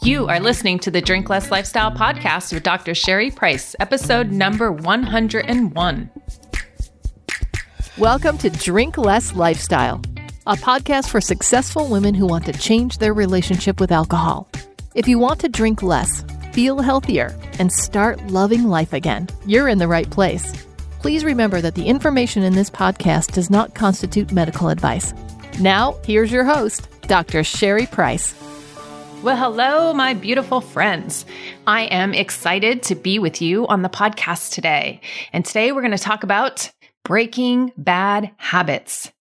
You are listening to the Drink Less Lifestyle podcast with Dr. Sherry Price, episode number 101. Welcome to Drink Less Lifestyle, a podcast for successful women who want to change their relationship with alcohol. If you want to drink less, feel healthier, and start loving life again, you're in the right place. Please remember that the information in this podcast does not constitute medical advice. Now, here's your host, Dr. Sherry Price. Well, hello, my beautiful friends. I am excited to be with you on the podcast today. And today we're going to talk about breaking bad habits.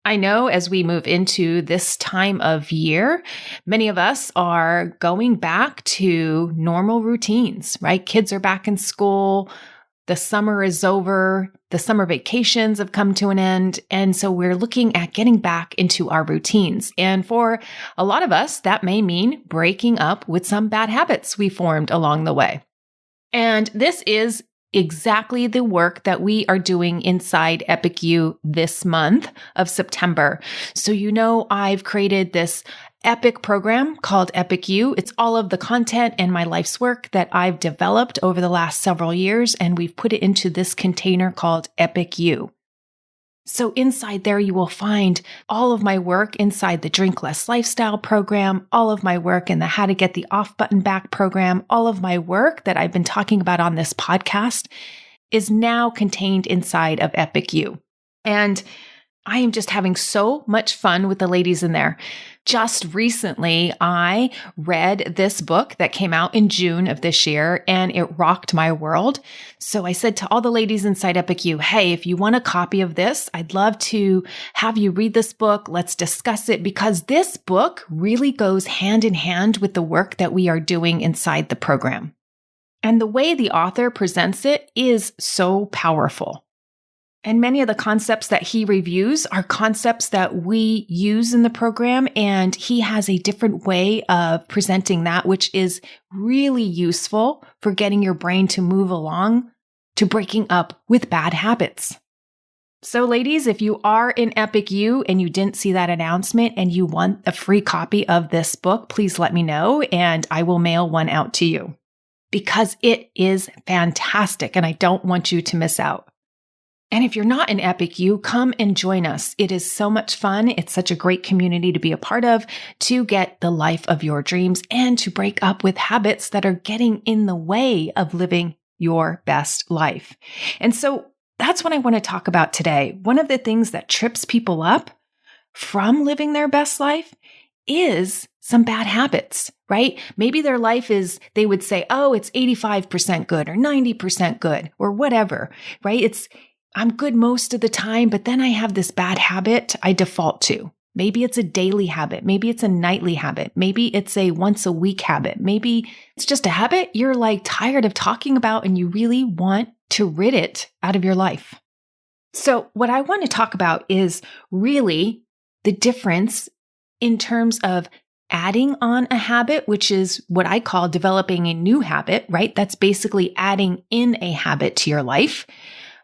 I know as we move into this time of year, many of us are going back to normal routines, right? Kids are back in school. The summer is over. The summer vacations have come to an end. And so we're looking at getting back into our routines. And for a lot of us, that may mean breaking up with some bad habits we formed along the way. And this is exactly the work that we are doing inside Epic U this month of September. So you know I've created this epic program called Epic U. It's all of the content and my life's work that I've developed over the last several years, and we've put it into this container called Epic U. So inside there, you will find all of my work inside the Drink Less Lifestyle program, all of my work in the How to Get the Off Button Back program, all of my work that I've been talking about on this podcast is now contained inside of Epic U. And I am just having so much fun with the ladies in there. Just recently, I read this book that came out in June of this year, and it rocked my world. So I said to all the ladies inside Epic U, hey, if you want a copy of this, I'd love to have you read this book. Let's discuss it, because this book really goes hand in hand with the work that we are doing inside the program. And the way the author presents it is so powerful. And many of the concepts that he reviews are concepts that we use in the program, and he has a different way of presenting that, which is really useful for getting your brain to move along to breaking up with bad habits. So ladies, if you are in Epic U and you didn't see that announcement and you want a free copy of this book, please let me know and I will mail one out to you, because it is fantastic and I don't want you to miss out. And if you're not in Epic U, come and join us. It is so much fun. It's such a great community to be a part of, to get the life of your dreams and to break up with habits that are getting in the way of living your best life. And so that's what I want to talk about today. One of the things that trips people up from living their best life is some bad habits, right? Maybe their life is, they would say, oh, it's 85% good or 90% good or whatever, right? I'm good most of the time, but then I have this bad habit I default to. Maybe it's a daily habit. Maybe it's a nightly habit. Maybe it's a once a week habit. Maybe it's just a habit you're like tired of talking about and you really want to rid it out of your life. So what I want to talk about is really the difference in terms of adding on a habit, which is what I call developing a new habit, right? That's basically adding in a habit to your life,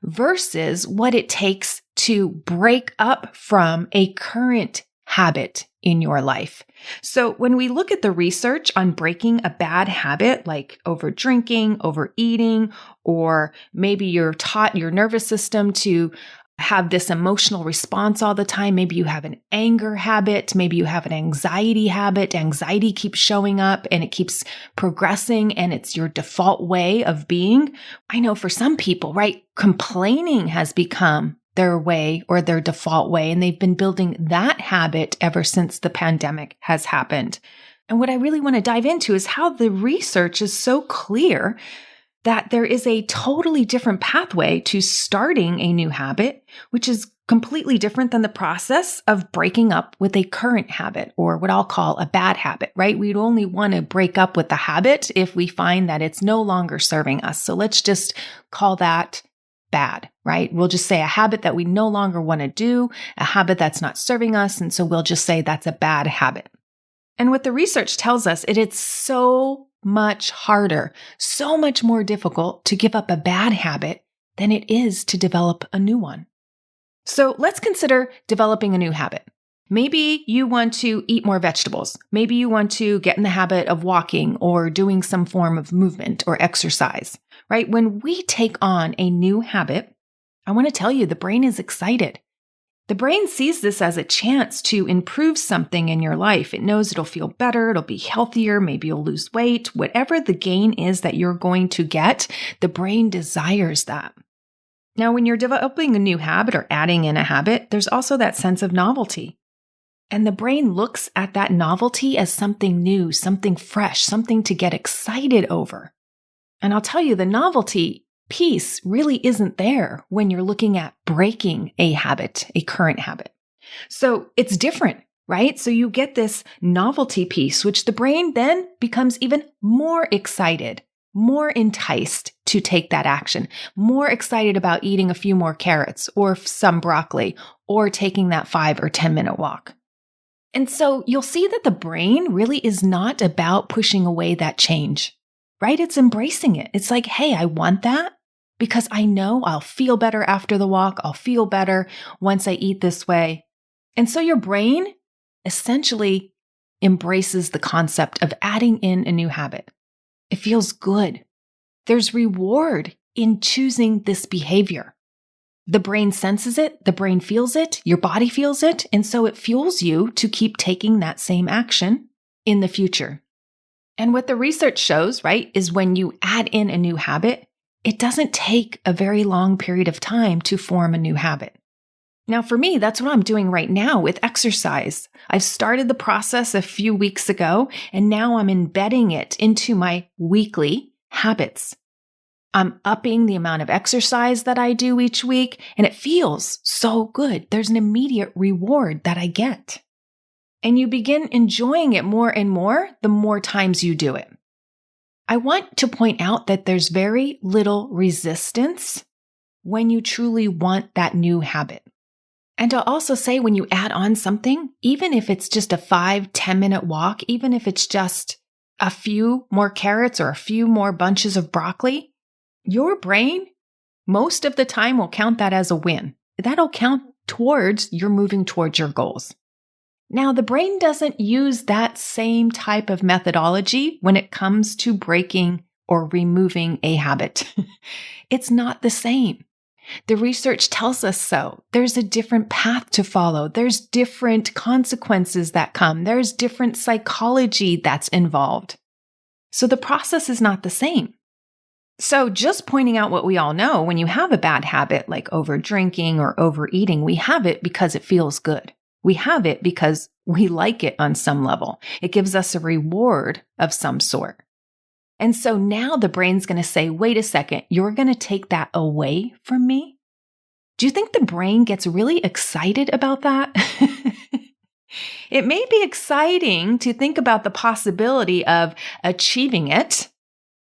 versus what it takes to break up from a current habit in your life. So when we look at the research on breaking a bad habit, like over drinking, overeating, or maybe you're taught your nervous system to have this emotional response all the time. Maybe you have an anger habit. Maybe you have an anxiety habit. Anxiety keeps showing up and it keeps progressing and it's your default way of being. I know for some people, right, complaining has become their way or their default way, and they've been building that habit ever since the pandemic has happened. And what I really want to dive into is how the research is so clear that there is a totally different pathway to starting a new habit, which is completely different than the process of breaking up with a current habit, or what I'll call a bad habit, right? We'd only want to break up with the habit if we find that it's no longer serving us. So let's just call that bad, right? We'll just say a habit that we no longer want to do, a habit that's not serving us. And so we'll just say that's a bad habit. And what the research tells us, it's so much harder, so much more difficult to give up a bad habit than it is to develop a new one. So let's consider developing a new habit. Maybe you want to eat more vegetables. Maybe you want to get in the habit of walking or doing some form of movement or exercise, right? When we take on a new habit, I want to tell you, the brain is excited. The brain sees this as a chance to improve something in your life. It knows it'll feel better, it'll be healthier, maybe you'll lose weight. Whatever the gain is that you're going to get, the brain desires that. Now, when you're developing a new habit or adding in a habit, there's also that sense of novelty. And the brain looks at that novelty as something new, something fresh, something to get excited over. And I'll tell you, the novelty piece really isn't there when you're looking at breaking a habit, a current habit. So it's different, right? So you get this novelty piece, which the brain then becomes even more excited, more enticed to take that action, more excited about eating a few more carrots or some broccoli or taking that 5 or 10-minute walk. And so you'll see that the brain really is not about pushing away that change, right? It's embracing it. It's like, hey, I want that because I know I'll feel better after the walk. I'll feel better once I eat this way. And so your brain essentially embraces the concept of adding in a new habit. It feels good. There's reward in choosing this behavior. The brain senses it, the brain feels it, your body feels it, and so it fuels you to keep taking that same action in the future. And what the research shows, right, is when you add in a new habit, it doesn't take a very long period of time to form a new habit. Now, for me, that's what I'm doing right now with exercise. I've started the process a few weeks ago, and now I'm embedding it into my weekly habits. I'm upping the amount of exercise that I do each week, and it feels so good. There's an immediate reward that I get. And you begin enjoying it more and more the more times you do it. I want to point out that there's very little resistance when you truly want that new habit. And I'll also say when you add on something, even if it's just a 5-10-minute walk, even if it's just a few more carrots or a few more bunches of broccoli, your brain, most of the time, will count that as a win. That'll count towards you're moving towards your goals. Now, the brain doesn't use that same type of methodology when it comes to breaking or removing a habit. It's not the same. The research tells us so. There's a different path to follow. There's different consequences that come. There's different psychology that's involved. So the process is not the same. So just pointing out what we all know, when you have a bad habit like over drinking or overeating, we have it because it feels good. We have it because we like it on some level. It gives us a reward of some sort. And so now the brain's going to say, wait a second, you're going to take that away from me? Do you think the brain gets really excited about that? It may be exciting to think about the possibility of achieving it.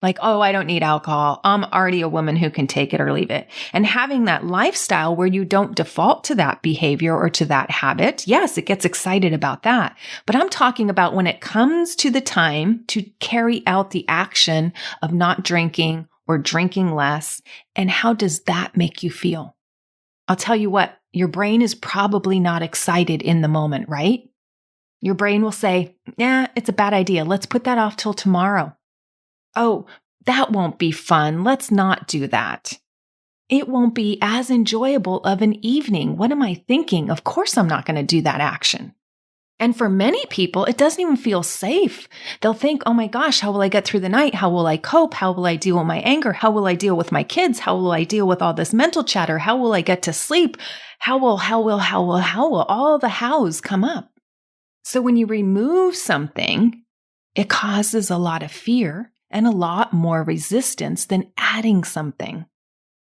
Like, oh, I don't need alcohol. I'm already a woman who can take it or leave it. And having that lifestyle where you don't default to that behavior or to that habit, yes, it gets excited about that. But I'm talking about when it comes to the time to carry out the action of not drinking or drinking less. And how does that make you feel? I'll tell you what, your brain is probably not excited in the moment, right? Your brain will say, nah, it's a bad idea. Let's put that off till tomorrow. Oh, that won't be fun. Let's not do that. It won't be as enjoyable of an evening. What am I thinking? Of course, I'm not going to do that action. And for many people, it doesn't even feel safe. They'll think, oh my gosh, how will I get through the night? How will I cope? How will I deal with my anger? How will I deal with my kids? How will I deal with all this mental chatter? How will I get to sleep? How will all the hows come up? So when you remove something, it causes a lot of fear and a lot more resistance than adding something.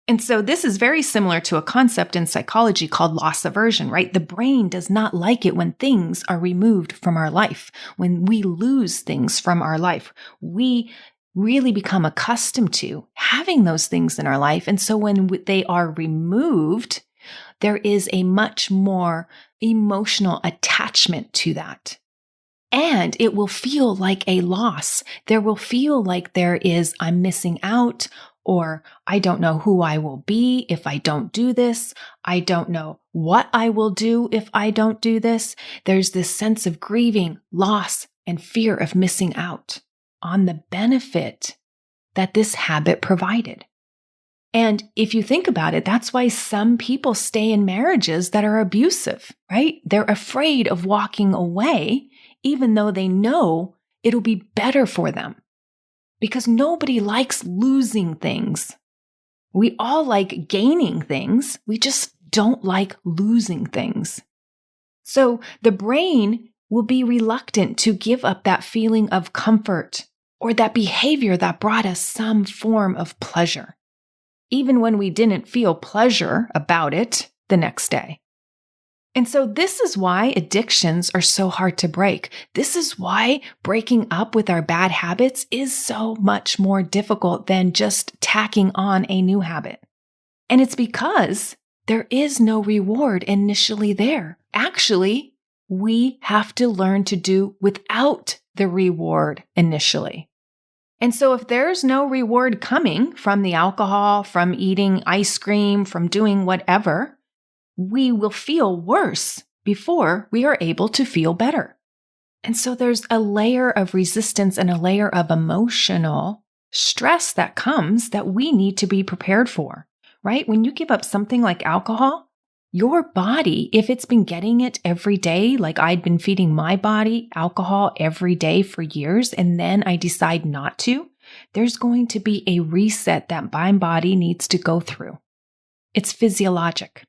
And so this is very similar to a concept in psychology called loss aversion, right? The brain does not like it when things are removed from our life, when we lose things from our life. We really become accustomed to having those things in our life. And so when they are removed, there is a much more emotional attachment to that. And it will feel like a loss. There will feel like I'm missing out, or I don't know who I will be if I don't do this. I don't know what I will do if I don't do this. There's this sense of grieving, loss, and fear of missing out on the benefit that this habit provided. And if you think about it, that's why some people stay in marriages that are abusive, right? They're afraid of walking away, even though they know it'll be better for them. Because nobody likes losing things. We all like gaining things. We just don't like losing things. So the brain will be reluctant to give up that feeling of comfort or that behavior that brought us some form of pleasure, even when we didn't feel pleasure about it the next day. And so this is why addictions are so hard to break. This is why breaking up with our bad habits is so much more difficult than just tacking on a new habit. And it's because there is no reward initially there. Actually, we have to learn to do without the reward initially. And so if there's no reward coming from the alcohol, from eating ice cream, from doing whatever, we will feel worse before we are able to feel better. And so there's a layer of resistance and a layer of emotional stress that comes that we need to be prepared for, right? When you give up something like alcohol, your body, if it's been getting it every day, like I'd been feeding my body alcohol every day for years, and then I decide not to, there's going to be a reset that my body needs to go through. It's physiologic,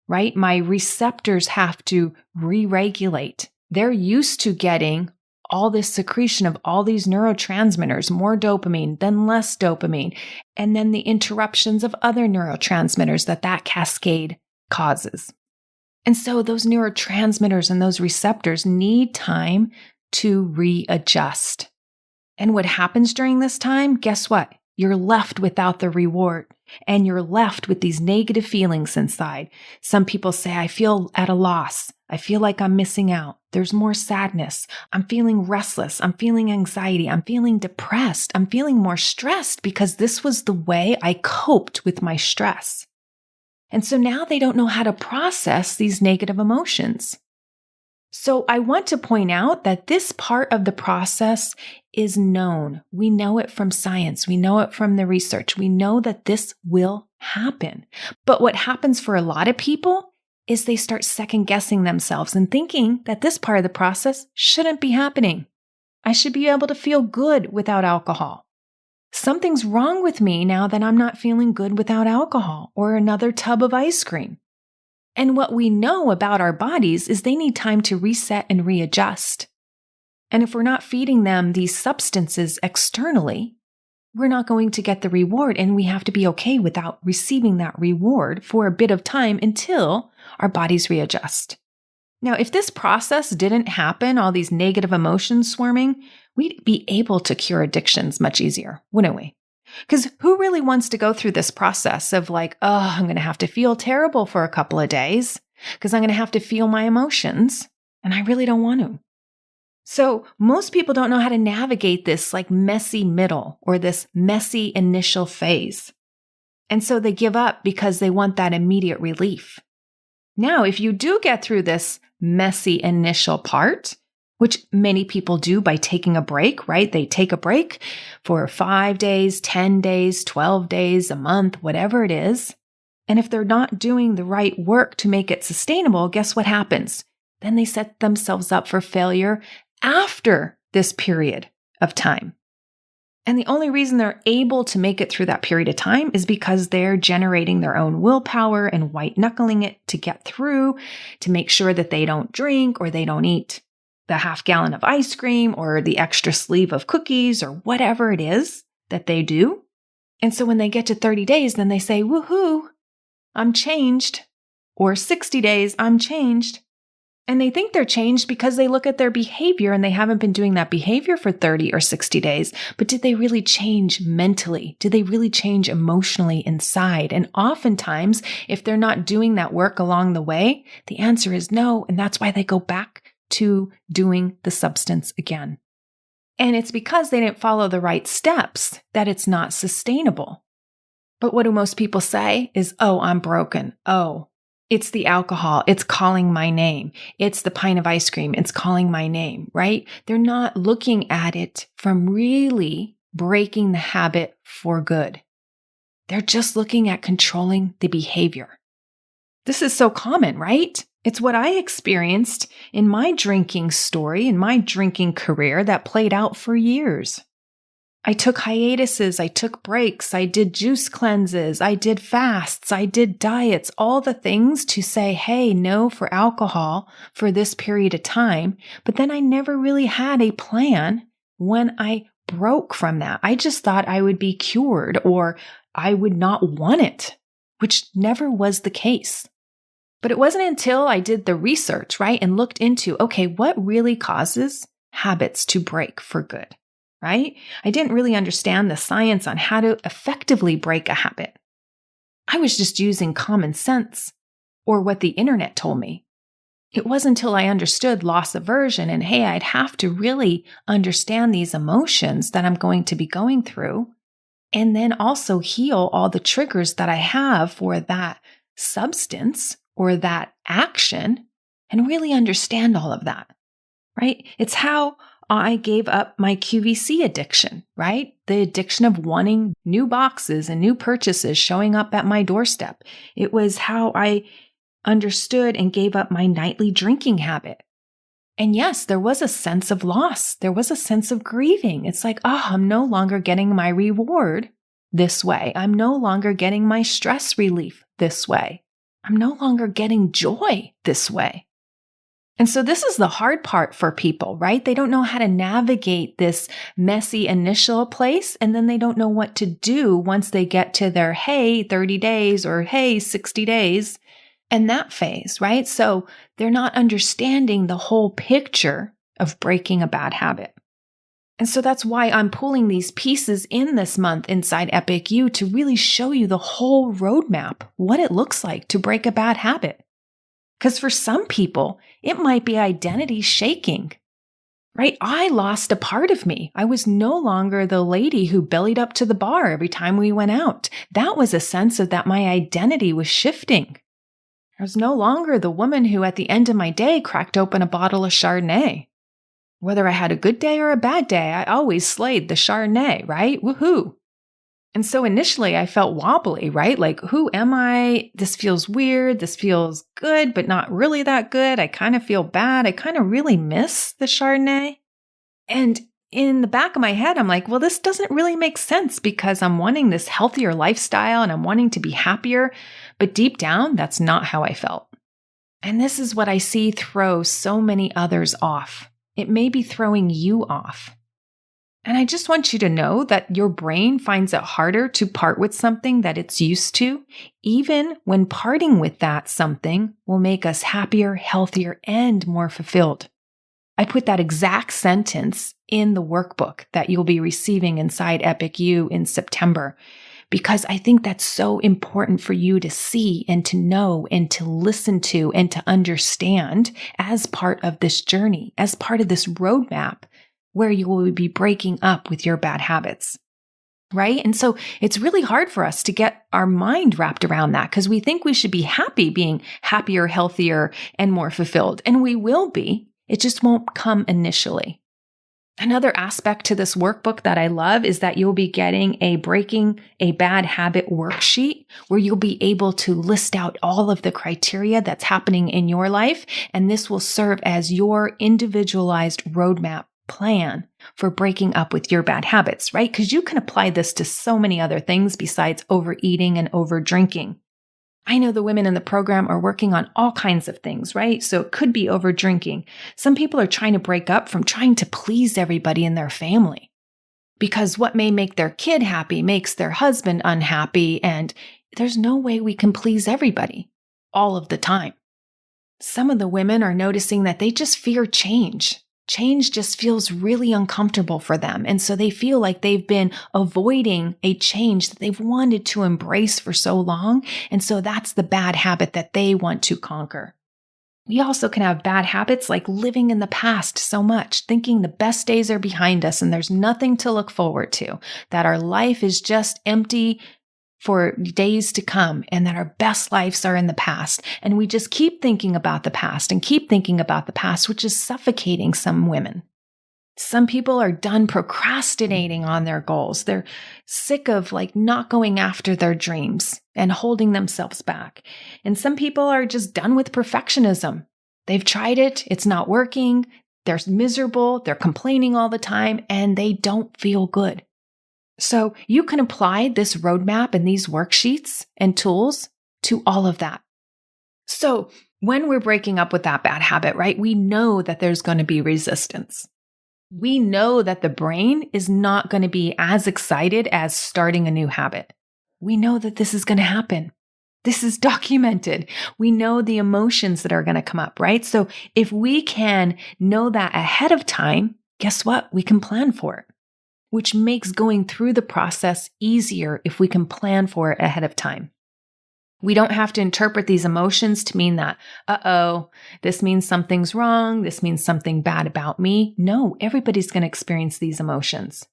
right? My receptors have to re-regulate. They're used to getting all this secretion of all these neurotransmitters, more dopamine, then less dopamine, and then the interruptions of other neurotransmitters that cascade causes. And so those neurotransmitters and those receptors need time to readjust. And what happens during this time? Guess what? You're left without the reward, and you're left with these negative feelings inside. Some people say, I feel at a loss. I feel like I'm missing out. There's more sadness. I'm feeling restless. I'm feeling anxiety. I'm feeling depressed. I'm feeling more stressed because this was the way I coped with my stress. And so now they don't know how to process these negative emotions. So I want to point out that this part of the process is known. We know it from science. We know it from the research. We know that this will happen. But what happens for a lot of people is they start second guessing themselves and thinking that this part of the process shouldn't be happening. I should be able to feel good without alcohol. Something's wrong with me now that I'm not feeling good without alcohol or another tub of ice cream. And what we know about our bodies is they need time to reset and readjust. And if we're not feeding them these substances externally, we're not going to get the reward, and we have to be okay without receiving that reward for a bit of time until our bodies readjust. Now, if this process didn't happen, all these negative emotions swarming, we'd be able to cure addictions much easier, wouldn't we? Because who really wants to go through this process of like, oh, I'm going to have to feel terrible for a couple of days because I'm going to have to feel my emotions, and I really don't want to. So most people don't know how to navigate this like messy middle or this messy initial phase. And so they give up because they want that immediate relief. Now, if you do get through this messy initial part, which many people do by taking a break, right? They take a break for 5 days, 10 days, 12 days, a month, whatever it is. And if they're not doing the right work to make it sustainable, guess what happens? Then they set themselves up for failure after this period of time. And the only reason they're able to make it through that period of time is because they're generating their own willpower and white knuckling it to get through, to make sure that they don't drink or they don't eat the half gallon of ice cream or the extra sleeve of cookies or whatever it is that they do. And so when they get to 30 days, then they say, woohoo, I'm changed. Or 60 days, I'm changed. And they think they're changed because they look at their behavior and they haven't been doing that behavior for 30 or 60 days. But did they really change mentally? Did they really change emotionally inside? And oftentimes, if they're not doing that work along the way, the answer is no. And that's why they go back to doing the substance again. And it's because they didn't follow the right steps that it's not sustainable. But what do most people say is, oh, I'm broken. Oh, it's the alcohol. It's calling my name. It's the pint of ice cream. It's calling my name, right? They're not looking at it from really breaking the habit for good. They're just looking at controlling the behavior. This is so common, right? It's what I experienced in my drinking story, in my drinking career that played out for years. I took hiatuses, I took breaks, I did juice cleanses, I did fasts, I did diets, all the things to say, hey, no for alcohol for this period of time. But then I never really had a plan when I broke from that. I just thought I would be cured or I would not want it, which never was the case. But it wasn't until I did the research, right, and looked into, okay, what really causes habits to break for good? Right? I didn't really understand the science on how to effectively break a habit. I was just using common sense or what the internet told me. It wasn't until I understood loss aversion and, hey, I'd have to really understand these emotions that I'm going to be going through and then also heal all the triggers that I have for that substance or that action and really understand all of that, right? It's how I gave up my QVC addiction, right? The addiction of wanting new boxes and new purchases showing up at my doorstep. It was how I understood and gave up my nightly drinking habit. And yes, there was a sense of loss. There was a sense of grieving. It's like, oh, I'm no longer getting my reward this way. I'm no longer getting my stress relief this way. I'm no longer getting joy this way. And so this is the hard part for people, right? They don't know how to navigate this messy initial place, and then they don't know what to do once they get to their, hey, 30 days or hey, 60 days and that phase, right? So they're not understanding the whole picture of breaking a bad habit. And so that's why I'm pulling these pieces in this month inside Epic You to really show you the whole roadmap, what it looks like to break a bad habit. Because for some people, it might be identity shaking, right? I lost a part of me. I was no longer the lady who bellied up to the bar every time we went out. That was a sense of that my identity was shifting. I was no longer the woman who at the end of my day cracked open a bottle of Chardonnay. Whether I had a good day or a bad day, I always slayed the Chardonnay, right? Woohoo. And so initially I felt wobbly, right? Like, who am I? This feels weird. This feels good, but not really that good. I kind of feel bad. I kind of really miss the Chardonnay. And in the back of my head, I'm like, well, this doesn't really make sense because I'm wanting this healthier lifestyle and I'm wanting to be happier. But deep down, that's not how I felt. And this is what I see throw so many others off. It may be throwing you off. And I just want you to know that your brain finds it harder to part with something that it's used to, even when parting with that something will make us happier, healthier, and more fulfilled. I put that exact sentence in the workbook that you'll be receiving inside Epic You in September, because I think that's so important for you to see and to know and to listen to and to understand as part of this journey, as part of this roadmap where you will be breaking up with your bad habits, right? And so it's really hard for us to get our mind wrapped around that because we think we should be happy being happier, healthier, and more fulfilled. And we will be. It just won't come initially. Another aspect to this workbook that I love is that you'll be getting a breaking a bad habit worksheet where you'll be able to list out all of the criteria that's happening in your life. And this will serve as your individualized roadmap plan for breaking up with your bad habits, right? Because you can apply this to so many other things besides overeating and over drinking. I know the women in the program are working on all kinds of things, right? So it could be over drinking. Some people are trying to break up from trying to please everybody in their family because what may make their kid happy makes their husband unhappy. And there's no way we can please everybody all of the time. Some of the women are noticing that they just fear change. Change just feels really uncomfortable for them. And so they feel like they've been avoiding a change that they've wanted to embrace for so long. And so that's the bad habit that they want to conquer. We also can have bad habits like living in the past so much, thinking the best days are behind us and there's nothing to look forward to, that our life is just empty for days to come and that our best lives are in the past. And we just keep thinking about the past and keep thinking about the past, which is suffocating some women. Some people are done procrastinating on their goals. They're sick of not going after their dreams and holding themselves back. And some people are just done with perfectionism. They've tried it. It's not working. They're miserable. They're complaining all the time and they don't feel good. So you can apply this roadmap and these worksheets and tools to all of that. So when we're breaking up with that bad habit, right, we know that there's going to be resistance. We know that the brain is not going to be as excited as starting a new habit. We know that this is going to happen. This is documented. We know the emotions that are going to come up, right? So if we can know that ahead of time, guess what? We can plan for it, which makes going through the process easier if we can plan for it ahead of time. We don't have to interpret these emotions to mean that, this means something's wrong. This means something bad about me. No, everybody's going to experience these emotions.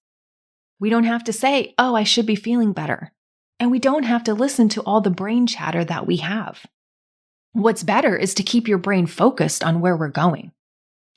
We don't have to say, I should be feeling better. And we don't have to listen to all the brain chatter that we have. What's better is to keep your brain focused on where we're going.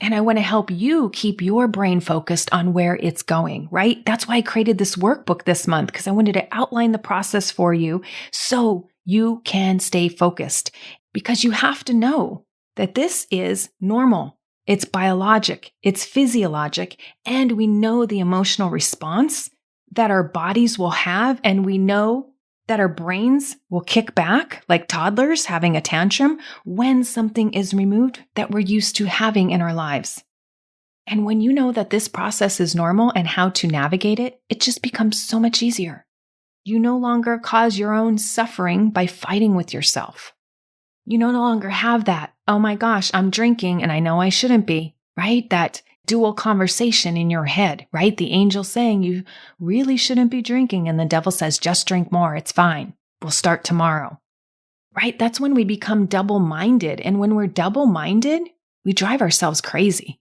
And I want to help you keep your brain focused on where it's going, right? That's why I created this workbook this month, because I wanted to outline the process for you so you can stay focused. Because you have to know that this is normal. It's biologic, it's physiologic, and we know the emotional response that our bodies will have, and we know that our brains will kick back like toddlers having a tantrum when something is removed that we're used to having in our lives. And when you know that this process is normal and how to navigate it, it just becomes so much easier. You no longer cause your own suffering by fighting with yourself. You no longer have that, oh my gosh, I'm drinking and I know I shouldn't be, right? That dual conversation in your head, right? The angel saying you really shouldn't be drinking and the devil says, just drink more, it's fine. We'll start tomorrow, right? That's when we become double-minded. And when we're double-minded, we drive ourselves crazy.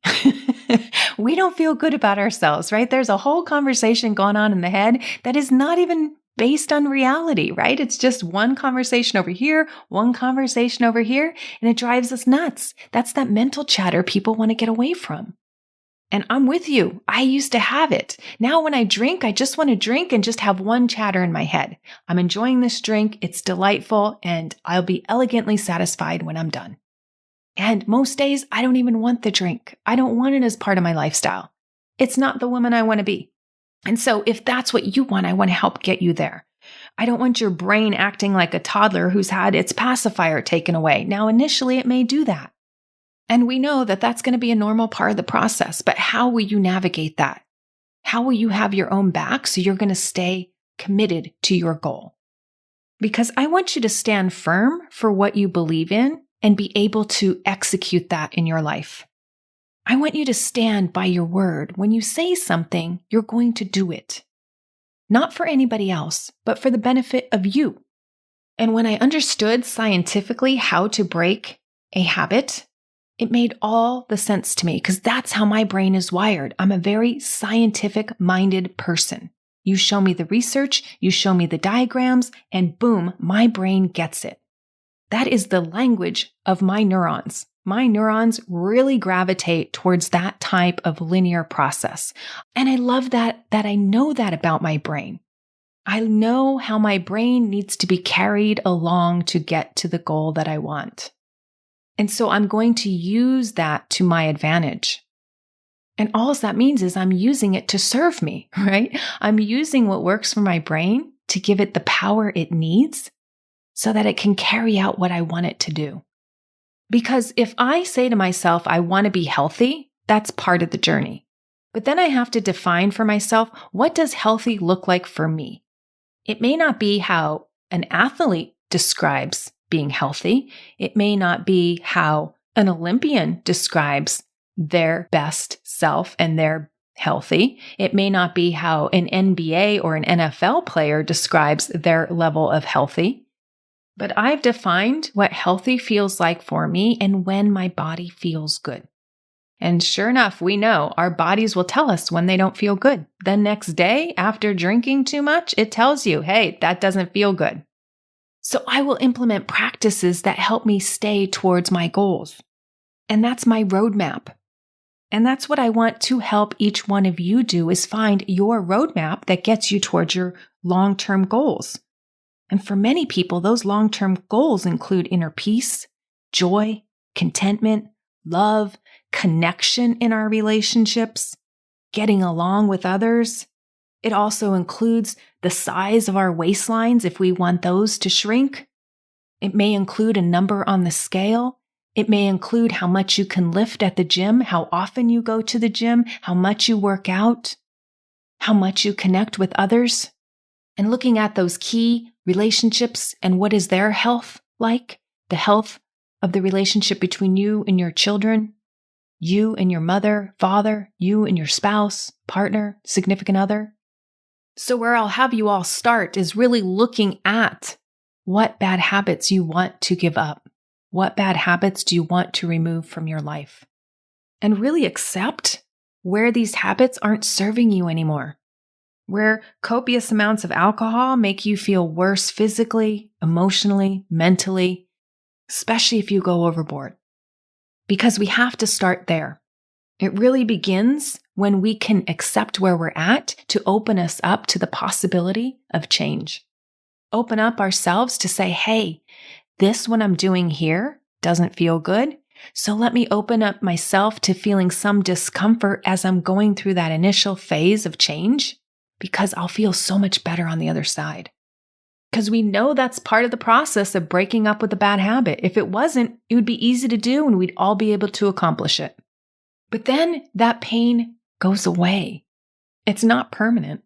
We don't feel good about ourselves, right? There's a whole conversation going on in the head that is not even based on reality, right? It's just one conversation over here, one conversation over here, and it drives us nuts. That's that mental chatter people want to get away from. And I'm with you. I used to have it. Now when I drink, I just want to drink and just have one chatter in my head. I'm enjoying this drink. It's delightful and I'll be elegantly satisfied when I'm done. And most days, I don't even want the drink. I don't want it as part of my lifestyle. It's not the woman I want to be. And so if that's what you want, I want to help get you there. I don't want your brain acting like a toddler who's had its pacifier taken away. Now, initially, it may do that. And we know that that's going to be a normal part of the process. But how will you navigate that? How will you have your own back so you're going to stay committed to your goal? Because I want you to stand firm for what you believe in and be able to execute that in your life. I want you to stand by your word. When you say something, you're going to do it. Not for anybody else, but for the benefit of you. And when I understood scientifically how to break a habit, it made all the sense to me because that's how my brain is wired. I'm a very scientific-minded person. You show me the research, you show me the diagrams, and boom, my brain gets it. That is the language of my neurons. My neurons really gravitate towards that type of linear process. And I love that I know that about my brain. I know how my brain needs to be carried along to get to the goal that I want. And so I'm going to use that to my advantage. And all that means is I'm using it to serve me, right? I'm using what works for my brain to give it the power it needs so that it can carry out what I want it to do. Because if I say to myself, I want to be healthy, that's part of the journey. But then I have to define for myself, what does healthy look like for me? It may not be how an athlete describes being healthy. It may not be how an Olympian describes their best self and their healthy. It may not be how an NBA or an NFL player describes their level of healthy. But I've defined what healthy feels like for me and when my body feels good. And sure enough, we know our bodies will tell us when they don't feel good. The next day after drinking too much, it tells you, hey, that doesn't feel good. So I will implement practices that help me stay towards my goals. And that's my roadmap. And that's what I want to help each one of you do, is find your roadmap that gets you towards your long-term goals. And for many people, those long-term goals include inner peace, joy, contentment, love, connection in our relationships, getting along with others. It also includes the size of our waistlines if we want those to shrink. It may include a number on the scale. It may include how much you can lift at the gym, how often you go to the gym, how much you work out, how much you connect with others. And looking at those key relationships and what is their health like, the health of the relationship between you and your children, you and your mother, father, you and your spouse, partner, significant other. So where I'll have you all start is really looking at what bad habits you want to give up. What bad habits do you want to remove from your life? And really accept where these habits aren't serving you anymore. Where copious amounts of alcohol make you feel worse physically, emotionally, mentally, especially if you go overboard. Because we have to start there. It really begins when we can accept where we're at to open us up to the possibility of change. Open up ourselves to say, hey, this what I'm doing here doesn't feel good. So let me open up myself to feeling some discomfort as I'm going through that initial phase of change, because I'll feel so much better on the other side. Because we know that's part of the process of breaking up with a bad habit. If it wasn't, it would be easy to do and we'd all be able to accomplish it. But then that pain goes away. It's not permanent.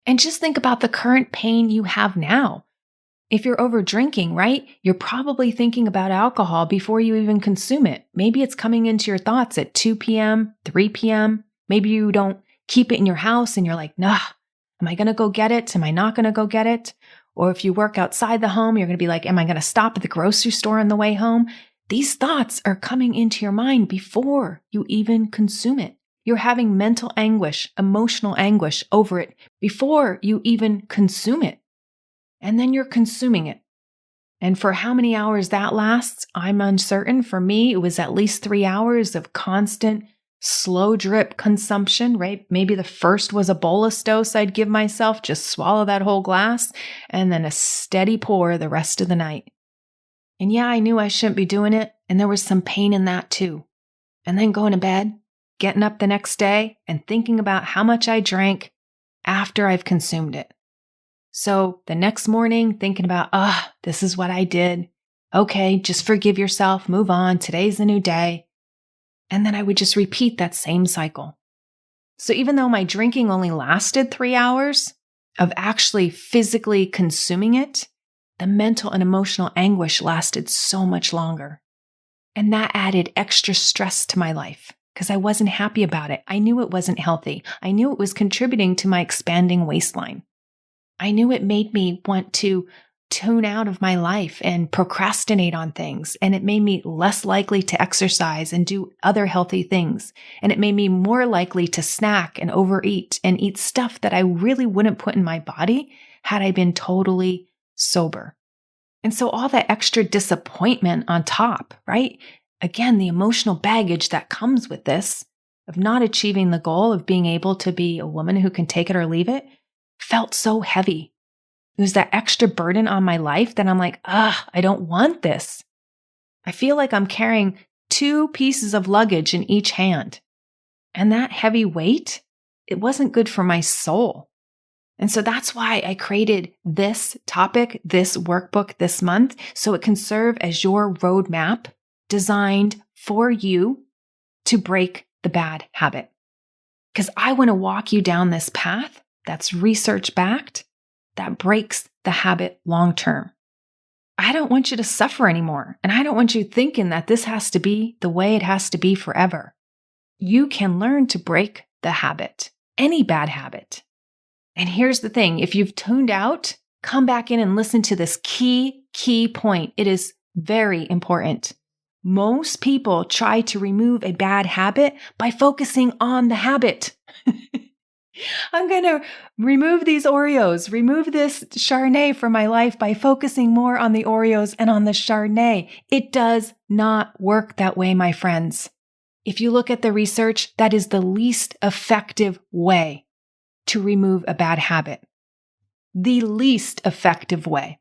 And just think about the current pain you have now. If you're over drinking, right? You're probably thinking about alcohol before you even consume it. Maybe it's coming into your thoughts at 2 p.m., 3 p.m. Maybe you don't keep it in your house and you're like, nah, am I going to go get it? Am I not going to go get it? Or if you work outside the home, you're going to be like, am I going to stop at the grocery store on the way home? These thoughts are coming into your mind before you even consume it. You're having mental anguish, emotional anguish over it before you even consume it. And then you're consuming it. And for how many hours that lasts, I'm uncertain. For me, it was at least 3 hours of constant, slow drip consumption, right? Maybe the first was a bolus dose I'd give myself, just swallow that whole glass, and then a steady pour the rest of the night. And yeah, I knew I shouldn't be doing it, and there was some pain in that too. And then going to bed, getting up the next day, and thinking about how much I drank after I've consumed it. So the next morning, thinking about, this is what I did. Okay, just forgive yourself, move on. Today's a new day. And then I would just repeat that same cycle. So even though my drinking only lasted 3 hours of actually physically consuming it, the mental and emotional anguish lasted so much longer. And that added extra stress to my life because I wasn't happy about it. I knew it wasn't healthy. I knew it was contributing to my expanding waistline. I knew it made me want to tune out of my life and procrastinate on things. And it made me less likely to exercise and do other healthy things. And it made me more likely to snack and overeat and eat stuff that I really wouldn't put in my body had I been totally sober. And so all that extra disappointment on top, right? Again, the emotional baggage that comes with this of not achieving the goal of being able to be a woman who can take it or leave it felt so heavy. It was that extra burden on my life that I'm like, I don't want this. I feel like I'm carrying 2 pieces of luggage in each hand. And that heavy weight, it wasn't good for my soul. And so that's why I created this topic, this workbook this month, so it can serve as your roadmap designed for you to break the bad habit. Because I want to walk you down this path that's research-backed, that breaks the habit long-term. I don't want you to suffer anymore, and I don't want you thinking that this has to be the way it has to be forever. You can learn to break the habit, any bad habit. And here's the thing, if you've tuned out, come back in and listen to this key point. It is very important. Most people try to remove a bad habit by focusing on the habit. I'm going to remove these Oreos, remove this Chardonnay from my life by focusing more on the Oreos and on the Chardonnay. It does not work that way, my friends. If you look at the research, that is the least effective way to remove a bad habit. The least effective way.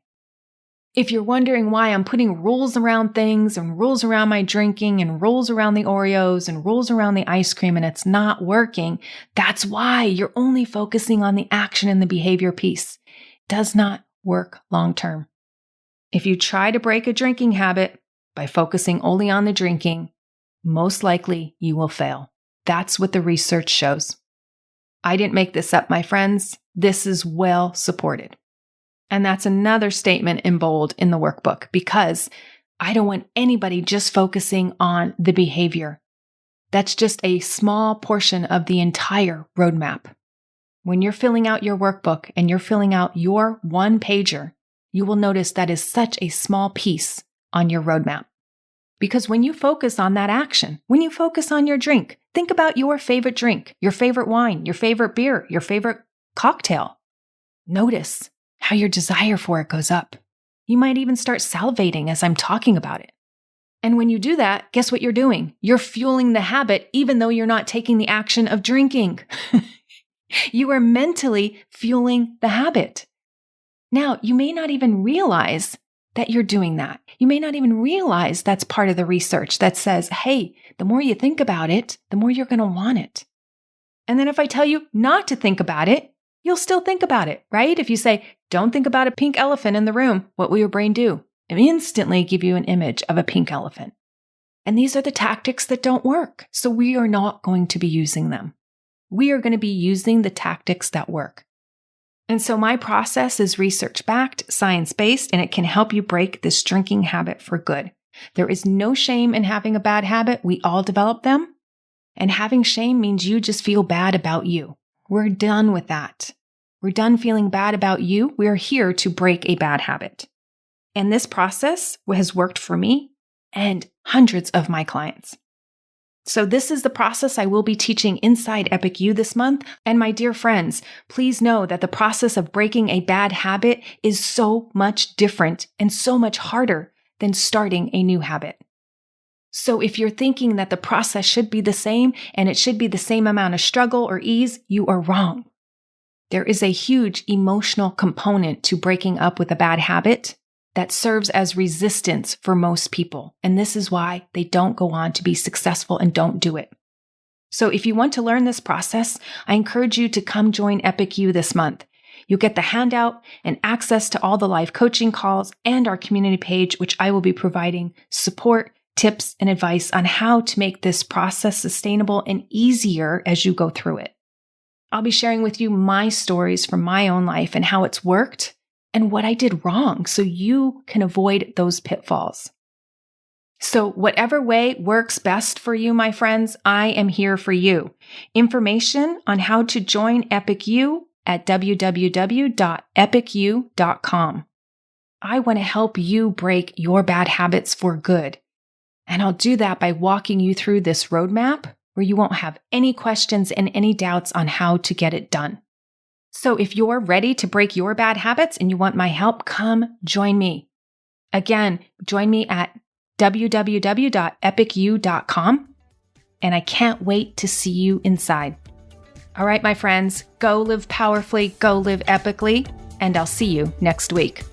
If you're wondering why I'm putting rules around things and rules around my drinking and rules around the Oreos and rules around the ice cream and it's not working, that's why you're only focusing on the action and the behavior piece. It does not work long term. If you try to break a drinking habit by focusing only on the drinking, most likely you will fail. That's what the research shows. I didn't make this up, my friends. This is well supported. And that's another statement in bold in the workbook because I don't want anybody just focusing on the behavior. That's just a small portion of the entire roadmap. When you're filling out your workbook and you're filling out your one-pager, you will notice that is such a small piece on your roadmap. Because when you focus on that action, when you focus on your drink, think about your favorite drink, your favorite wine, your favorite beer, your favorite cocktail. Notice how your desire for it goes up. You might even start salivating as I'm talking about it. And when you do that, guess what you're doing? You're fueling the habit even though you're not taking the action of drinking. You are mentally fueling the habit. Now, you may not even realize that you're doing that. You may not even realize that's part of the research that says, hey, the more you think about it, the more you're going to want it. And then if I tell you not to think about it, you'll still think about it, right? If you say, don't think about a pink elephant in the room, what will your brain do? It instantly give you an image of a pink elephant. And these are the tactics that don't work. So we are not going to be using them. We are going to be using the tactics that work. And so my process is research-backed, science-based, and it can help you break this drinking habit for good. There is no shame in having a bad habit. We all develop them. And having shame means you just feel bad about you. We're done with that. We're done feeling bad about you. We're here to break a bad habit. And this process has worked for me and hundreds of my clients. So this is the process I will be teaching inside Epic You this month. And my dear friends, please know that the process of breaking a bad habit is so much different and so much harder than starting a new habit. So if you're thinking that the process should be the same and it should be the same amount of struggle or ease, you are wrong. There is a huge emotional component to breaking up with a bad habit that serves as resistance for most people. And this is why they don't go on to be successful and don't do it. So if you want to learn this process, I encourage you to come join Epic You this month. You'll get the handout and access to all the live coaching calls and our community page, which I will be providing support, tips, and advice on how to make this process sustainable and easier as you go through it. I'll be sharing with you my stories from my own life and how it's worked and what I did wrong so you can avoid those pitfalls. So whatever way works best for you, my friends, I am here for you. Information on how to join Epic You at www.epicu.com. I want to help you break your bad habits for good. And I'll do that by walking you through this roadmap where you won't have any questions and any doubts on how to get it done. So if you're ready to break your bad habits and you want my help, come join me. Again, join me at www.epicu.com. And I can't wait to see you inside. All right, my friends, go live powerfully, go live epically, and I'll see you next week.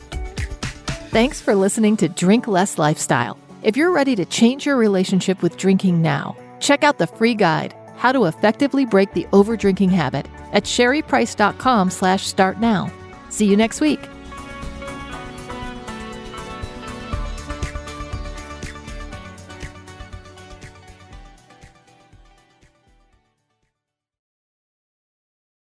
Thanks for listening to Drink Less Lifestyle. If you're ready to change your relationship with drinking now, check out the free guide, How to Effectively Break the Overdrinking Habit, at sherryprice.com/startnow. See you next week.